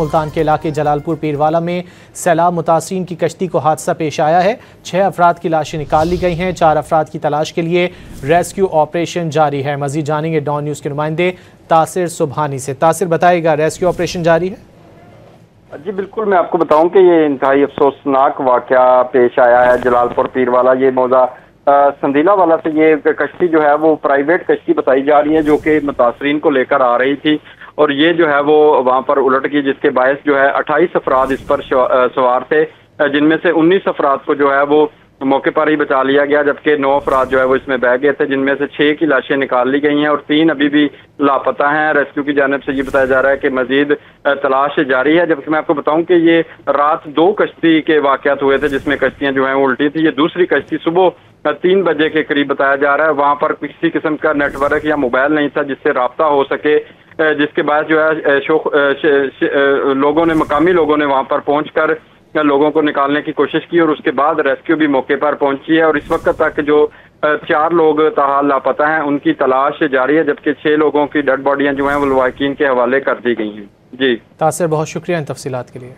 मुल्तान के इलाके जलालपुर पीरवाला में सैलाब मुतासरीन की कश्ती को हादसा पेश आया है। 6 अफराद की लाशें निकाल ली गई हैं। 4 अफराद की तलाश के लिए रेस्क्यू ऑपरेशन जारी है। मजीद जानेंगे डॉन न्यूज़ के नुमाइंदे तासिर सुबहानी से। तासिर, बताइएगा, रेस्क्यू ऑपरेशन जारी है? जी बिल्कुल, मैं आपको बताऊं कि ये इंतहाई अफसोसनाक वाकया पेश आया है जलालपुर पीरवाला। ये मौजा संदीला वाला से ये कश्ती जो है वो प्राइवेट कश्ती बताई जा रही है जो कि मुतासरीन को लेकर आ रही थी और ये जो है वो वहां पर उलट गई, जिसके बायस जो है 28 अफराद इस पर सवार थे, जिनमें से 19 अफराद को जो है वो मौके पर ही बचा लिया गया, जबकि 9 अफराद जो है वो इसमें बह गए थे, जिनमें से 6 की लाशें निकाल ली गई हैं और 3 अभी भी लापता हैं। रेस्क्यू की जानिब से ये बताया जा रहा है कि मजीद तलाश जारी है। जबकि मैं आपको बताऊं कि ये रात 2 कश्ती के वाकयात हुए थे जिसमें कश्तियां जो है उल्टी थी। ये दूसरी कश्ती सुबह 3 बजे के करीब बताया जा रहा है। वहां पर किसी किस्म का नेटवर्क या मोबाइल नहीं था जिससे राब्ता हो सके, जिसके बाद जो है लोगों ने, मकामी लोगों ने वहां पर पहुंचकर लोगों को निकालने की कोशिश की और उसके बाद रेस्क्यू भी मौके पर पहुंची है और इस वक्त तक जो 4 लोग ताहाल लापता हैं उनकी तलाश जारी है, जबकि 6 लोगों की डेड बॉडियां जो हैं वो लवाकिन के हवाले कर दी गई हैं। जी तासिर, बहुत शुक्रिया इन तफसीलात के लिए।